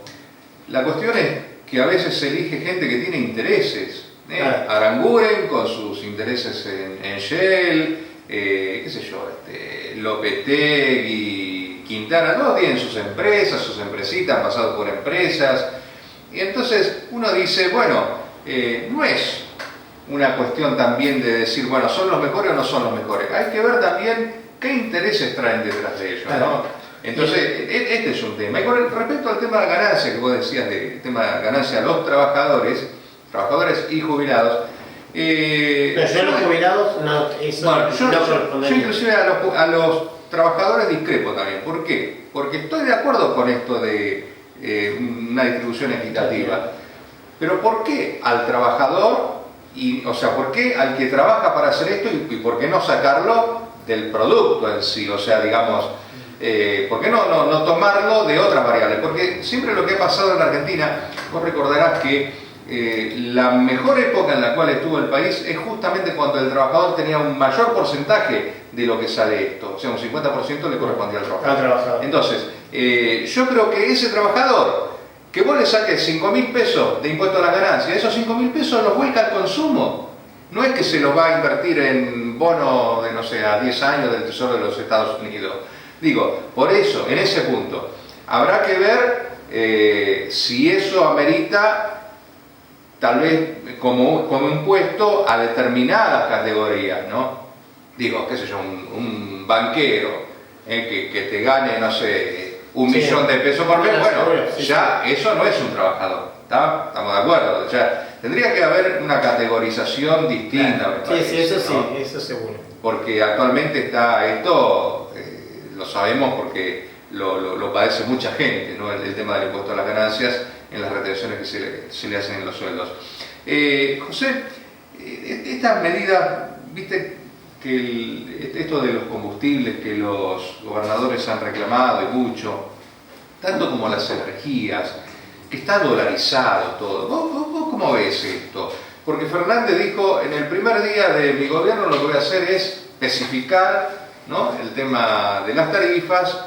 la cuestión es que a veces se elige gente que tiene intereses. Claro. Aranguren con sus intereses en Shell, qué sé yo, Lopetegui, Quintana, todos tienen sus empresas, sus empresitas, han pasado por empresas, y entonces uno dice, bueno, no es una cuestión también de decir, bueno, ¿son los mejores o no son los mejores? Hay que ver también qué intereses traen detrás de ellos, ¿no? Entonces, este es un tema. Y con respecto al tema de la ganancia, que vos decías, del tema de la ganancia a los trabajadores y jubilados, pero yo a los jubilados, no, eso bueno, yo inclusive a los trabajadores discrepo también. ¿Por qué? Porque estoy de acuerdo con esto de una distribución equitativa. Pero ¿por qué al trabajador, o sea, por qué al que trabaja para hacer esto y por qué no sacarlo del producto en sí? O sea, digamos, ¿por qué no tomarlo de otras variables? Porque siempre lo que ha pasado en la Argentina, vos recordarás que la mejor época en la cual estuvo el país es justamente cuando el trabajador tenía un mayor porcentaje de lo que sale esto, o sea, un 50% le correspondía al trabajador. Entonces, yo creo que ese trabajador, que vos le saques 5.000 pesos de impuesto a la ganancia, esos 5.000 pesos los vuelca al consumo. No es que se los va a invertir en bono de, no sé, a 10 años del Tesoro de los Estados Unidos. Digo, por eso, en ese punto, habrá que ver si eso amerita tal vez como impuesto a determinadas categorías, ¿no? Digo, qué sé yo, un banquero que te gane, no sé, 1 millón de pesos por mes, bueno, ya eso no es un trabajador, ¿está? Estamos de acuerdo, ya tendría que haber una categorización distinta. Sí, eso seguro. Porque actualmente está esto, lo sabemos porque lo padece mucha gente, ¿no? El tema del impuesto a las ganancias en las retenciones que se le hacen en los sueldos. José, estas medidas, viste que esto de los combustibles que los gobernadores han reclamado y mucho, tanto como las energías, que está dolarizado todo. ¿Vos cómo ves esto? Porque Fernández dijo, en el primer día de mi gobierno lo que voy a hacer es especificar, ¿no?, el tema de las tarifas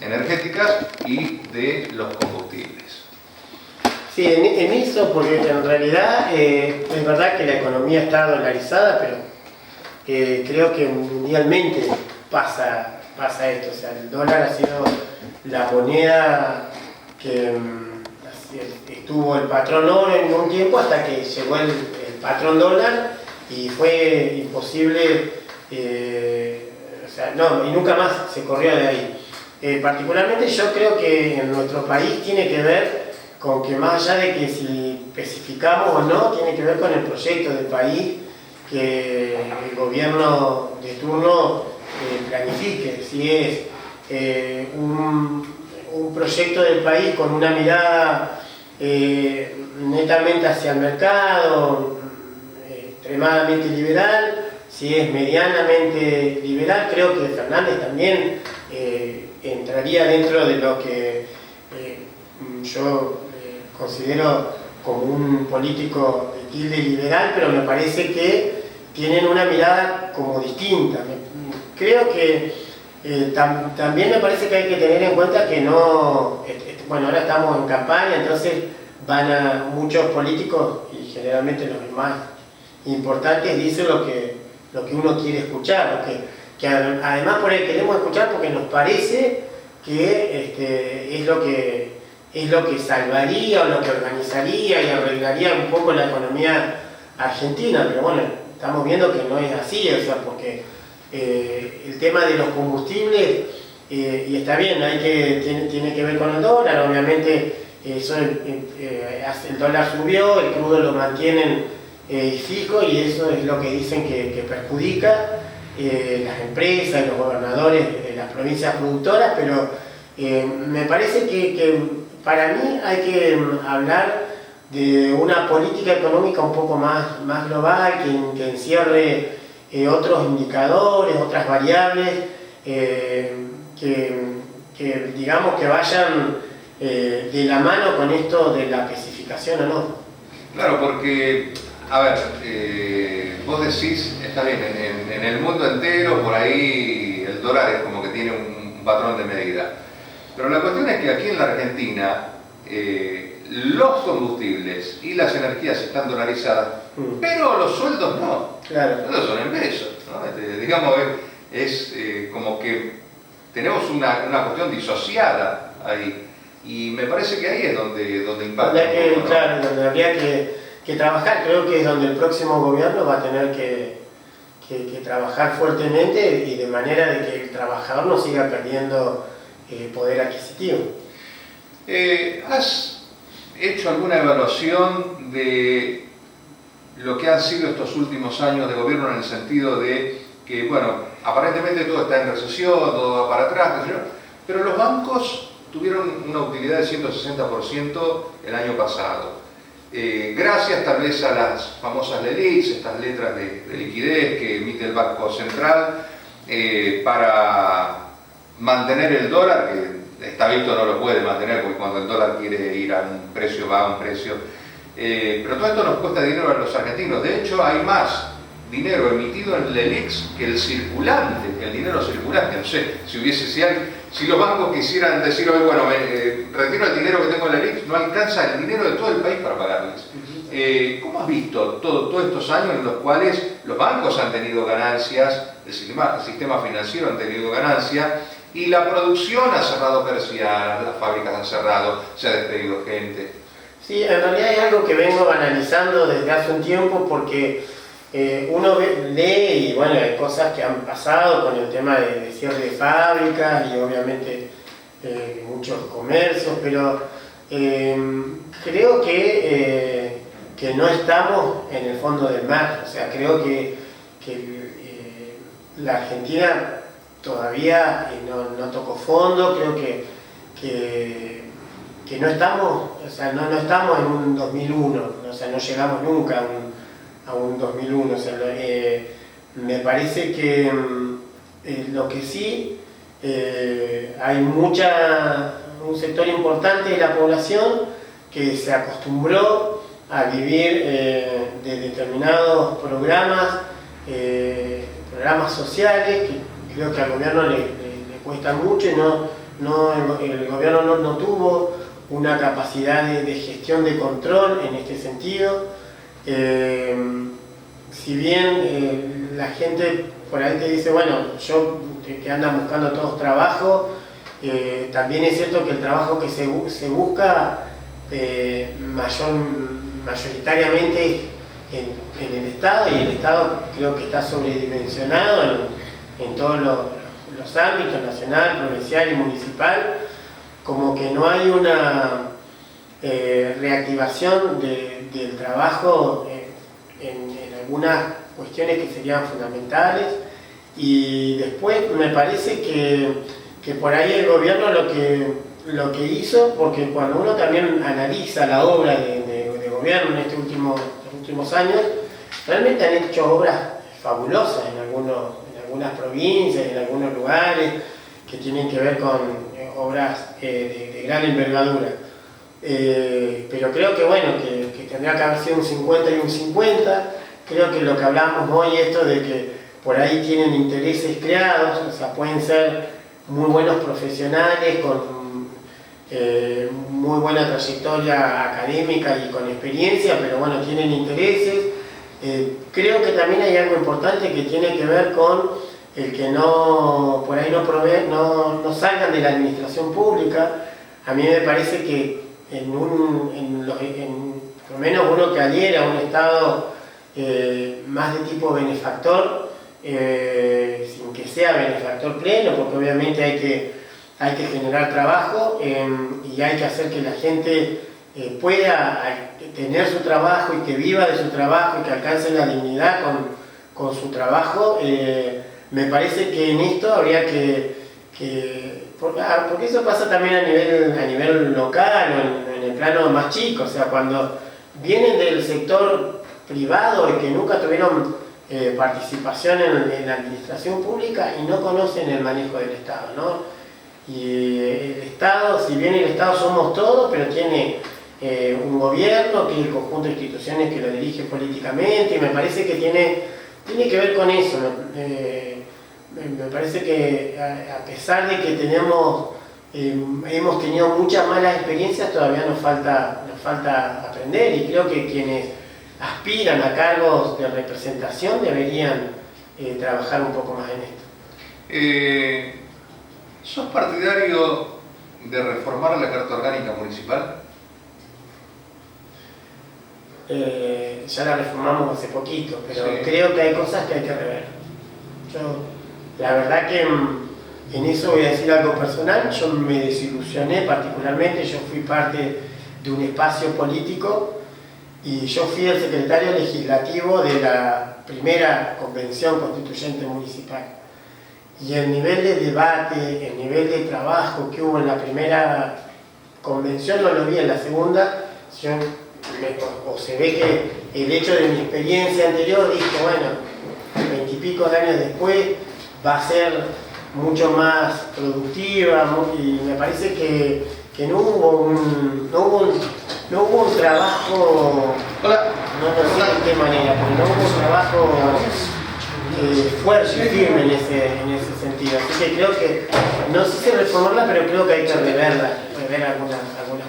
energéticas y de los combustibles. Sí, en eso, porque en realidad es verdad que la economía está dolarizada, pero creo que mundialmente pasa esto. O sea, el dólar ha sido la moneda que estuvo el patrón oro en un tiempo hasta que llegó el patrón dólar y fue imposible, y nunca más se corrió de ahí. Particularmente yo creo que en nuestro país tiene que ver con que más allá de que si especificamos o no, tiene que ver con el proyecto del país que el gobierno de turno planifique. Si es un proyecto del país con una mirada netamente hacia el mercado, extremadamente liberal, si es medianamente liberal, creo que Fernández también entraría dentro de lo que yo considero como un político de tilde liberal, pero me parece que tienen una mirada como distinta. Creo que también me parece que hay que tener en cuenta que no, bueno, ahora estamos en campaña, entonces van a muchos políticos, y generalmente los más importantes dicen lo que uno quiere escuchar, que además por ahí queremos escuchar porque nos parece que es lo que salvaría o lo que organizaría y arreglaría un poco la economía argentina, pero bueno, estamos viendo que no es así, o sea, porque el tema de los combustibles, y está bien, tiene que ver con el dólar, obviamente eso, el dólar subió, el crudo lo mantienen fijo y eso es lo que dicen que perjudica las empresas, los gobernadores de las provincias productoras, pero me parece que para mí hay que hablar de una política económica un poco más global, que encierre otros indicadores, otras variables, que digamos que vayan de la mano con esto de la especificación o no. Claro, porque, a ver, vos decís, está bien, en el mundo entero por ahí el dólar es como que tiene un patrón de medida. Pero la cuestión es que aquí en la Argentina los combustibles y las energías están dolarizadas, pero los sueldos no. Claro. Los sueldos son en pesos, ¿no? Digamos, es como que tenemos una cuestión disociada ahí. Y me parece que ahí es donde impacta. ¿No? Claro, donde habría que trabajar. Creo que es donde el próximo gobierno va a tener que trabajar fuertemente y de manera de que el trabajador no siga perdiendo poder adquisitivo. ¿Has hecho alguna evaluación de lo que han sido estos últimos años de gobierno en el sentido de que, bueno, aparentemente todo está en recesión, todo va para atrás, pero los bancos tuvieron una utilidad de 160% el año pasado? Gracias tal vez a las famosas LELIQs, estas letras de liquidez que emite el Banco Central para mantener el dólar, que está visto no lo puede mantener porque cuando el dólar quiere ir a un precio va a un precio, pero todo esto nos cuesta dinero a los argentinos. De hecho hay más dinero emitido en LELIQs que el circulante, que el dinero circulante. No sé, si los bancos quisieran decir hoy, bueno, retiro el dinero que tengo en LELIQs, no alcanza el dinero de todo el país para pagarles. ¿Cómo has visto todos estos años en los cuales los bancos han tenido ganancias, el sistema financiero han tenido ganancias y la producción ha cerrado persianas, las fábricas han cerrado, se ha despedido gente? Sí, en realidad es algo que vengo analizando desde hace un tiempo porque uno lee y bueno, hay cosas que han pasado con el tema de cierre de fábricas y obviamente muchos comercios, pero creo que no estamos en el fondo del mar. O sea, creo que la Argentina todavía no tocó fondo, creo que no estamos, o sea, no estamos en un 2001, o sea, no llegamos nunca a un 2001. O sea, me parece que lo que sí, hay un sector importante de la población que se acostumbró a vivir de determinados programas sociales, que creo que al gobierno le cuesta mucho y el gobierno no tuvo una capacidad de gestión de control en este sentido. Si bien la gente por ahí te dice, bueno, que andan buscando todos trabajo, también es cierto que el trabajo que se busca mayoritariamente en el Estado, y el Estado creo que está sobredimensionado en todos los ámbitos, nacional, provincial y municipal, como que no hay una reactivación del trabajo en algunas cuestiones que serían fundamentales. Y después me parece que por ahí el gobierno lo que hizo, porque cuando uno también analiza la obra de gobierno en estos últimos años, realmente han hecho obras fabulosas en algunas provincias, en algunos lugares, que tienen que ver con obras de gran envergadura. pero creo que bueno, que tendrá que haber sido un 50 y un 50. Creo que lo que hablamos hoy, esto de que por ahí tienen intereses creados, o sea, pueden ser muy buenos profesionales con muy buena trayectoria académica y con experiencia, pero bueno, tienen intereses. Creo que también hay algo importante que tiene que ver con el que por ahí no salgan de la administración pública. A mí me parece que por lo menos uno que adhiera a un Estado más de tipo benefactor, sin que sea benefactor pleno, porque obviamente hay que generar trabajo y hay que hacer que la gente pueda tener su trabajo y que viva de su trabajo y que alcance la dignidad con su trabajo. Me parece que en esto habría porque eso pasa también a nivel local o en el plano más chico, o sea, cuando vienen del sector privado y que nunca tuvieron participación en la administración pública y no conocen el manejo del Estado, ¿no? Y el Estado, si bien el Estado somos todos, pero tiene un gobierno, tiene el conjunto de instituciones que lo dirige políticamente, y me parece que tiene que ver con eso. Me parece que a pesar de que hemos tenido muchas malas experiencias, todavía nos falta aprender, y creo que quienes aspiran a cargos de representación deberían trabajar un poco más en esto. ¿Sos partidario de reformar la Carta Orgánica Municipal? Ya la reformamos hace poquito, pero sí, creo que hay cosas que hay que rever. La verdad que en eso voy a decir algo personal. Yo me desilusioné particularmente. Yo fui parte de un espacio político y yo fui el secretario legislativo de la primera convención constituyente municipal. Y el nivel de debate, el nivel de trabajo que hubo en la primera convención no lo vi en la segunda. O se ve que el hecho de mi experiencia anterior, dije, bueno, 20 y pico de años después va a ser mucho más productiva, y me parece que no hubo un trabajo, hola, no sé de qué manera, pero no hubo un trabajo fuerte y firme en ese sentido. Así que creo que, no sé si reformarla, pero creo que hay que rever algunas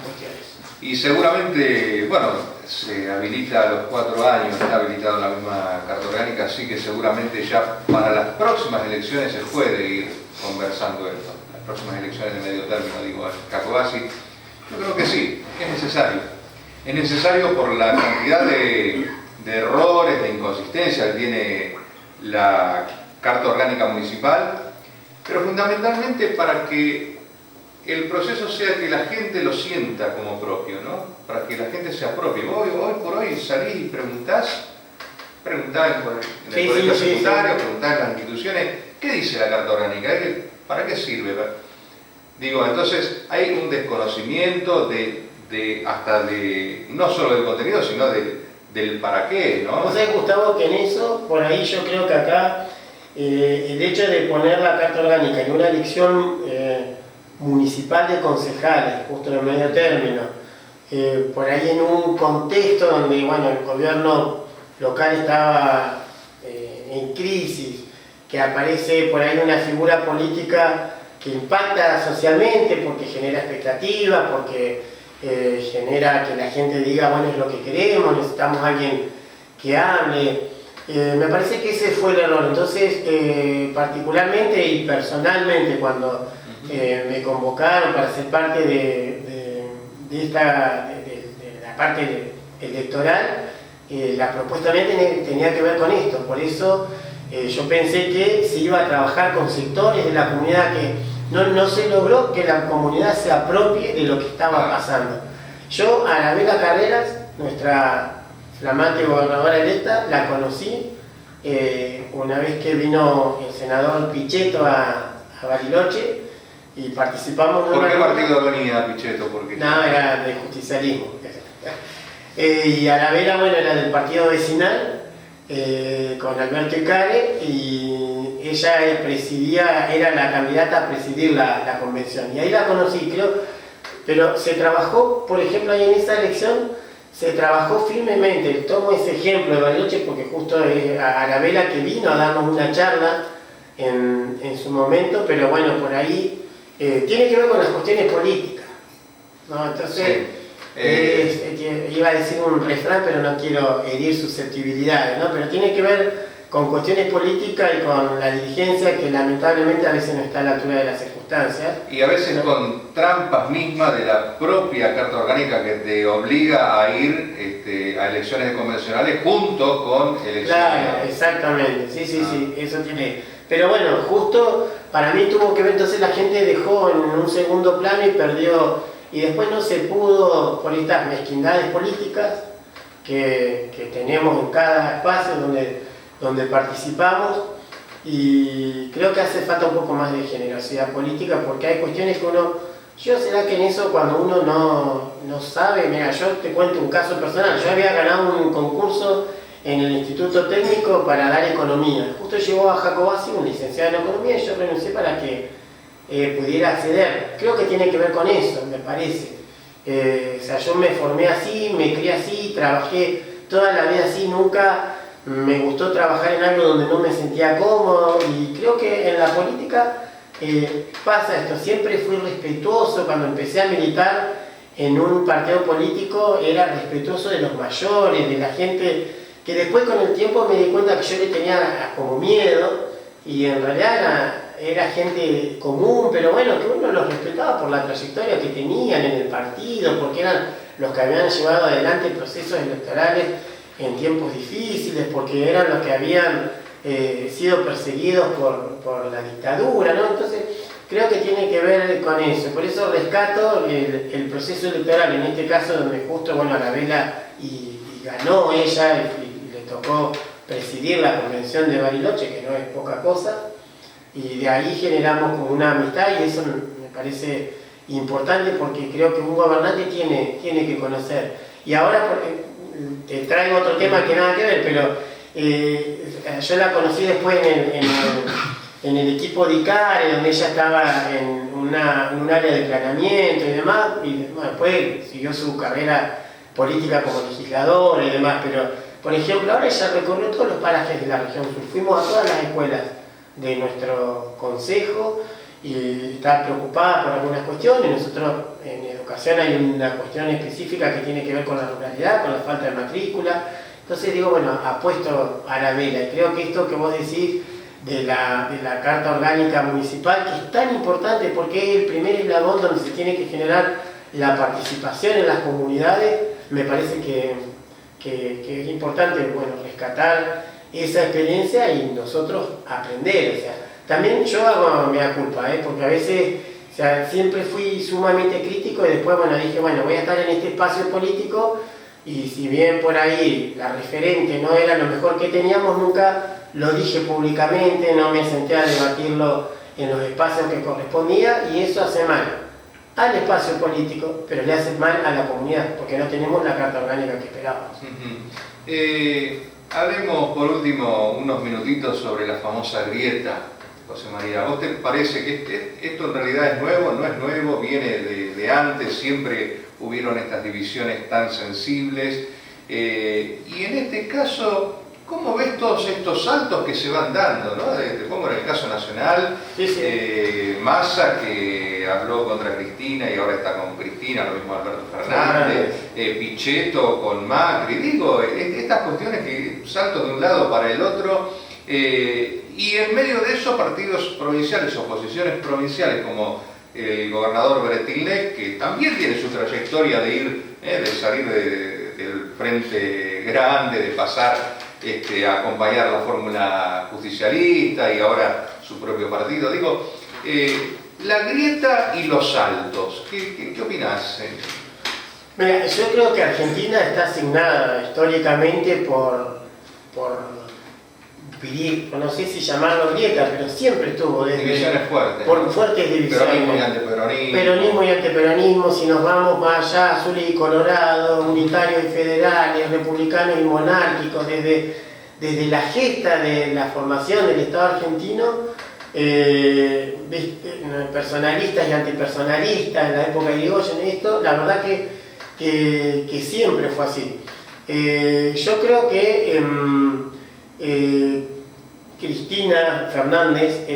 cuestiones. Y seguramente, bueno, se habilita a los 4 años, está habilitado la misma Carta Orgánica, así que seguramente ya para las próximas elecciones se puede ir conversando esto. Las próximas elecciones de medio término, digo, Jacobasi, yo creo que sí, es necesario. Es necesario por la cantidad de errores, de inconsistencias que tiene la Carta Orgánica Municipal, pero fundamentalmente para que el proceso sea que la gente lo sienta como propio, ¿no? Para que la gente se apropie. Hoy por hoy salís y preguntás en el colegio secundario, preguntás en las instituciones, ¿qué dice la Carta Orgánica? ¿Para qué sirve? Digo, entonces hay un desconocimiento hasta no solo del contenido, sino del para qué, ¿no? Vos sabés, Gustavo, que en eso, por ahí yo creo que acá, el hecho de poner la Carta Orgánica en una elección municipal de concejales, justo en el medio término, por ahí en un contexto donde, bueno, el gobierno local estaba en crisis, que aparece por ahí una figura política que impacta socialmente porque genera expectativas, porque genera que la gente diga, bueno, es lo que queremos, necesitamos a alguien que hable. Me parece que ese fue el error. Entonces, particularmente y personalmente, cuando me convocaron para ser parte de la parte electoral, la propuesta mía tenía que ver con esto. Por eso yo pensé que se iba a trabajar con sectores de la comunidad que no se logró que la comunidad se apropie de lo que estaba pasando. Yo a Anabela Carreras, nuestra flamante gobernadora electa, la conocí una vez que vino el senador Pichetto a Bariloche y participamos. ¿Por qué partido venía Pichetto? No, era del justicialismo. Y Anabela, bueno, era del partido vecinal, con Alberto Icare, y ella era la candidata a presidir la convención. Y ahí la conocí, creo, Pero se trabajó, por ejemplo, ahí en esa elección, se trabajó firmemente. Tomo ese ejemplo de Bariloche porque justo es Arabela que vino a darnos una charla en su momento, pero bueno, por ahí tiene que ver con las cuestiones políticas, ¿no? Entonces, iba a decir un refrán, pero no quiero herir susceptibilidades, ¿no? Pero tiene que ver con cuestiones políticas y con la dirigencia que lamentablemente a veces no está a la altura de las circunstancias. Y a veces con trampas mismas de la propia Carta Orgánica que te obliga a ir a elecciones convencionales junto con elecciones. Claro, exactamente, sí, eso tiene. Pero bueno, justo para mí tuvo que ver, entonces la gente dejó en un segundo plano y perdió, y después no se pudo, por estas mezquindades políticas que tenemos en cada espacio donde participamos, y creo que hace falta un poco más de generosidad política porque hay cuestiones que yo será que en eso cuando uno no sabe, mira, yo te cuento un caso personal, yo había ganado un concurso en el Instituto Técnico para dar economía, justo llegó a Jacobasi un licenciado en economía y yo renuncié para que pudiera acceder, creo que tiene que ver con eso, me parece, o sea, yo me formé así, me crié así, trabajé toda la vida así, nunca me gustó trabajar en algo donde no me sentía cómodo, y creo que en la política pasa esto. Siempre fui respetuoso. Cuando empecé a militar en un partido político era respetuoso de los mayores, de la gente, que después con el tiempo me di cuenta que yo le tenía como miedo, y en realidad era gente común, pero bueno, que uno los respetaba por la trayectoria que tenían en el partido, porque eran los que habían llevado adelante procesos electorales en tiempos difíciles, porque eran los que habían sido perseguidos por la dictadura, ¿no? Entonces creo que tiene que ver con eso. Por eso rescato el proceso electoral, en este caso donde justo, bueno, Arabela y ganó ella y le tocó presidir la convención de Bariloche, que no es poca cosa, y de ahí generamos como una amistad, y eso me parece importante porque creo que un gobernante tiene que conocer. Y ahora, te traigo otro tema que nada que ver, pero yo la conocí después en el equipo de ICARE, donde ella estaba en un área de planeamiento y demás, y bueno, después siguió su carrera política como legisladora y demás, pero por ejemplo ahora ella recorrió todos los parajes de la región sur, fuimos a todas las escuelas de nuestro consejo y está preocupada por algunas cuestiones. Nosotros en educación hay una cuestión específica que tiene que ver con la ruralidad, con la falta de matrícula. Entonces digo, bueno, apuesto a Arabela, y creo que esto que vos decís de la Carta Orgánica Municipal, que es tan importante porque es el primer eslabón donde se tiene que generar la participación en las comunidades, me parece que es importante, bueno, rescatar esa experiencia y nosotros aprender. O sea, también yo hago mea culpa, porque a veces, o sea, siempre fui sumamente crítico y después, bueno, dije, bueno, voy a estar en este espacio político, y si bien por ahí la referente no era lo mejor que teníamos, nunca lo dije públicamente, no me senté a debatirlo en los espacios que correspondía, y eso hace mal al espacio político, pero le hace mal a la comunidad, porque no tenemos la Carta Orgánica que esperábamos. Hablemos por último unos minutitos sobre la famosa grieta, José María. ¿Vos te parece que esto en realidad es nuevo? ¿No es nuevo? ¿Viene de antes? ¿Siempre hubieron estas divisiones tan sensibles? Y en este caso, ¿cómo ves todos estos saltos que se van dando, ¿no? Te pongo en el caso nacional, sí. Massa, que habló contra Cristina y ahora está con Cristina, lo mismo Alberto Fernández, Pichetto con Macri, digo, estas cuestiones que saltos de un lado para el otro, y en medio de eso partidos provinciales, oposiciones provinciales como el gobernador Bretilnec, que también tiene su trayectoria de ir, de salir del frente grande, de pasar a acompañar la fórmula justicialista y ahora su propio partido. Digo, la grieta y los saltos, ¿qué opinás? Mira, yo creo que Argentina está asignada históricamente por no sé si llamarlo grieta, pero siempre estuvo divisiones fuertes, por fuertes divisiones. Peronismo y antiperonismo. Peronismo y antiperonismo, si nos vamos más allá, azules y colorados, unitarios y federales, republicanos y monárquicos, desde la gesta de la formación del Estado argentino, personalistas y antipersonalistas en la época de Irigoyen y esto, la verdad que siempre fue así. Yo creo que Cristina Fernández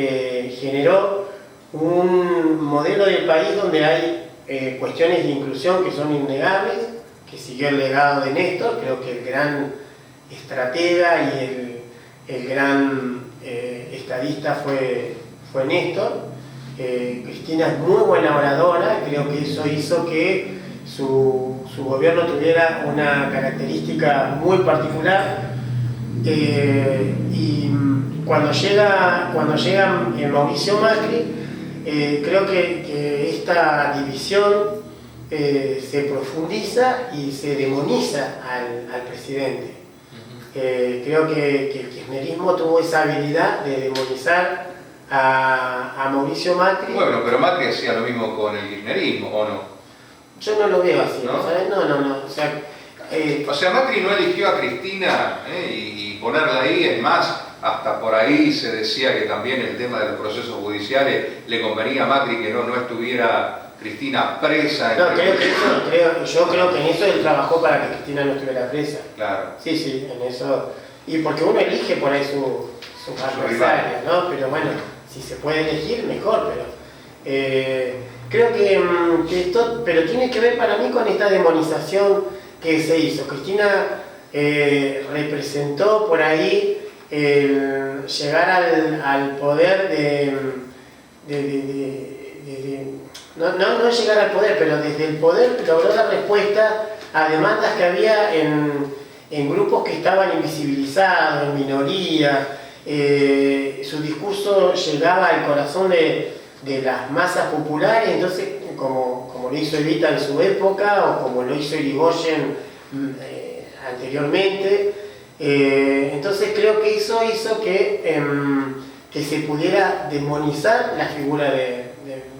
generó un modelo de país donde hay cuestiones de inclusión que son innegables, que siguió el legado de Néstor. Creo que el gran estratega y el gran estadista fue Néstor. Cristina es muy buena oradora, creo que eso hizo que su gobierno tuviera una característica muy particular. Y cuando llega Mauricio Macri, creo que esta división se profundiza y se demoniza al presidente. Creo que el kirchnerismo tuvo esa habilidad de demonizar a Mauricio Macri. Bueno, pero Macri hacía lo mismo con el kirchnerismo, ¿o no? Yo no lo veo así, ¿no? ¿sabes? No. O sea, Macri no eligió a Cristina y ponerla ahí, es más, hasta por ahí se decía que también el tema de los procesos judiciales le convenía a Macri que no estuviera Cristina presa. No, yo creo que en eso él trabajó para que Cristina no estuviera presa. Claro. Sí, en eso. Y porque uno elige por ahí sus adversarios, ¿no? Pero bueno, si se puede elegir, mejor, pero creo que esto, pero tiene que ver para mí con esta demonización que se hizo. Cristina representó por ahí el llegar al poder no llegar al poder, pero desde el poder logró dar respuesta a demandas que había en grupos que estaban invisibilizados, en minoría. Su discurso llegaba al corazón de las masas populares, entonces como lo hizo Evita en su época o como lo hizo Irigoyen anteriormente. Entonces creo que eso hizo que se pudiera demonizar la figura de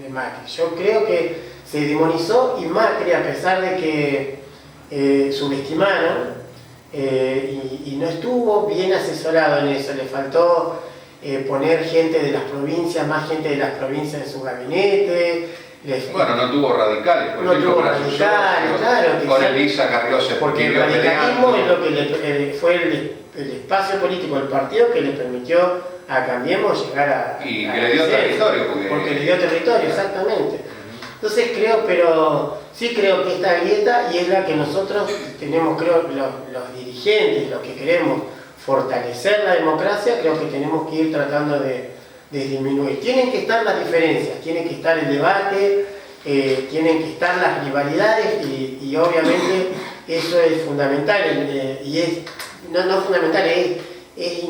Macri. Yo creo que se demonizó, y Macri, a pesar de que subestimaron y no estuvo bien asesorado en eso, le faltó poner gente de las provincias, más gente de las provincias en su gabinete. Bueno, no tuvo radicales, por ejemplo, tuvo radicales, claro. Con Elisa Carrió se porque el radicalismo es lo que fue el espacio político del partido que le permitió a Cambiemos llegar a... Y que le dio territorio. Porque le dio territorio, exactamente. Entonces sí creo que esta grieta, y es la que nosotros tenemos, creo, los dirigentes, los que queremos fortalecer la democracia, creo que tenemos que ir tratando de disminuir. Tienen que estar las diferencias, tiene que estar el debate, tienen que estar las rivalidades y obviamente eso es fundamental, y es no fundamental, es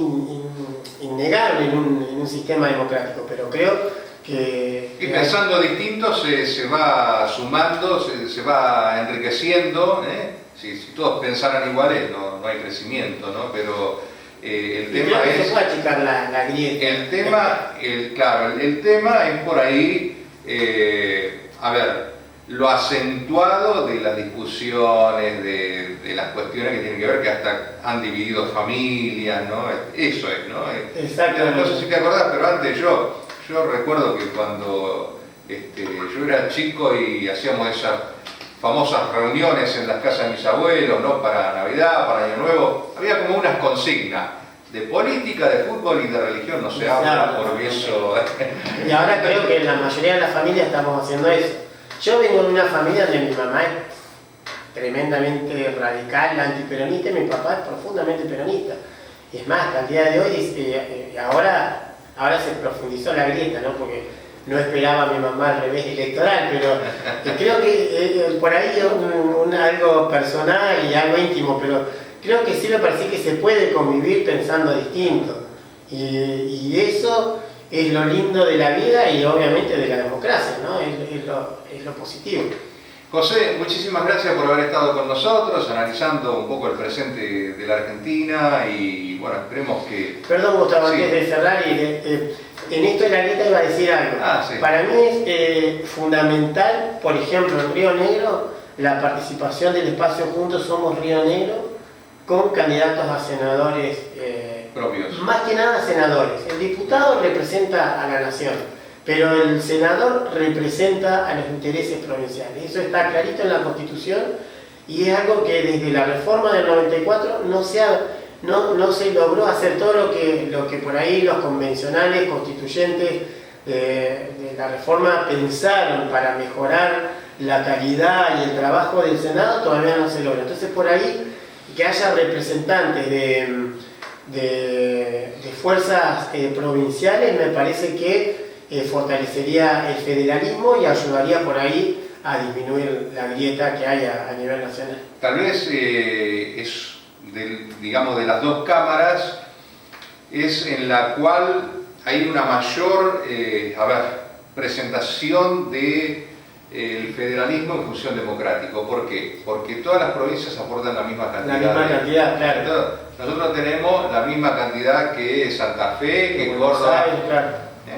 innegable en un sistema democrático, pero creo que... Y pensando distinto se va sumando, se va enriqueciendo, Si todos pensaran iguales no hay crecimiento, ¿no? Pero el tema es... se puede achicar la grieta. El tema es por ahí, lo acentuado de las discusiones, de las cuestiones que tienen que ver, que hasta han dividido familias, ¿no? Eso es, ¿no? Exactamente. No sé si te acordás, pero antes yo recuerdo que cuando yo era chico y hacíamos esas famosas reuniones en las casas de mis abuelos, ¿no? Para Navidad, para Año Nuevo, había como unas consignas. De política, de fútbol y de religión no se habla, porque eso... Y ahora creo que en la mayoría de las familias estamos haciendo eso. Yo vengo de una familia donde mi mamá es tremendamente radical, antiperonista, y mi papá es profundamente peronista. Y es más, al día de hoy, ahora se profundizó la grieta, ¿no? Porque no esperaba a mi mamá al revés electoral, pero creo que por ahí algo personal y algo íntimo, pero creo que sí me parece que se puede convivir pensando distinto. Y eso es lo lindo de la vida y obviamente de la democracia, ¿no? Es lo positivo. José, muchísimas gracias por haber estado con nosotros, analizando un poco el presente de la Argentina y bueno, esperemos que... Perdón, Gustavo, sí. Antes de cerrar, en esto de la grieta iba a decir algo. Sí. Para mí es fundamental, por ejemplo, en Río Negro, la participación del espacio Juntos Somos Río Negro con candidatos a senadores propios. Más que nada senadores. El diputado representa a la nación, pero el senador representa a los intereses provinciales. Eso está clarito en la Constitución y es algo que desde la reforma del 94 no se logró hacer todo lo que por ahí los convencionales constituyentes de la reforma pensaron para mejorar la calidad y el trabajo del Senado, todavía no se logra. Entonces por ahí que haya representantes de fuerzas provinciales me parece que fortalecería el federalismo y ayudaría por ahí a disminuir la grieta que hay a nivel nacional. Tal vez es, digamos, de las dos cámaras, es en la cual hay una mayor presentación de el federalismo en función democrático. ¿Por qué? Porque todas las provincias aportan la misma cantidad. La misma cantidad, claro. Entonces, nosotros tenemos la misma cantidad que Santa Fe, que Córdoba. Claro.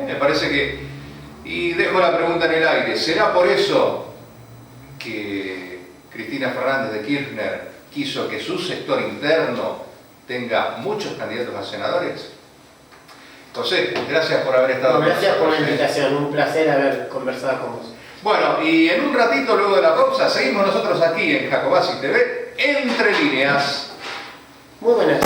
Me parece que... Y dejo la pregunta en el aire. ¿Será por eso que Cristina Fernández de Kirchner quiso que su sector interno tenga muchos candidatos a senadores? José, gracias por haber estado con nosotros. Gracias por la invitación, un placer haber conversado con vos. Bueno, y en un ratito, luego de la pausa, seguimos nosotros aquí en Jacobasi TV, Entre Líneas. Muy buenas.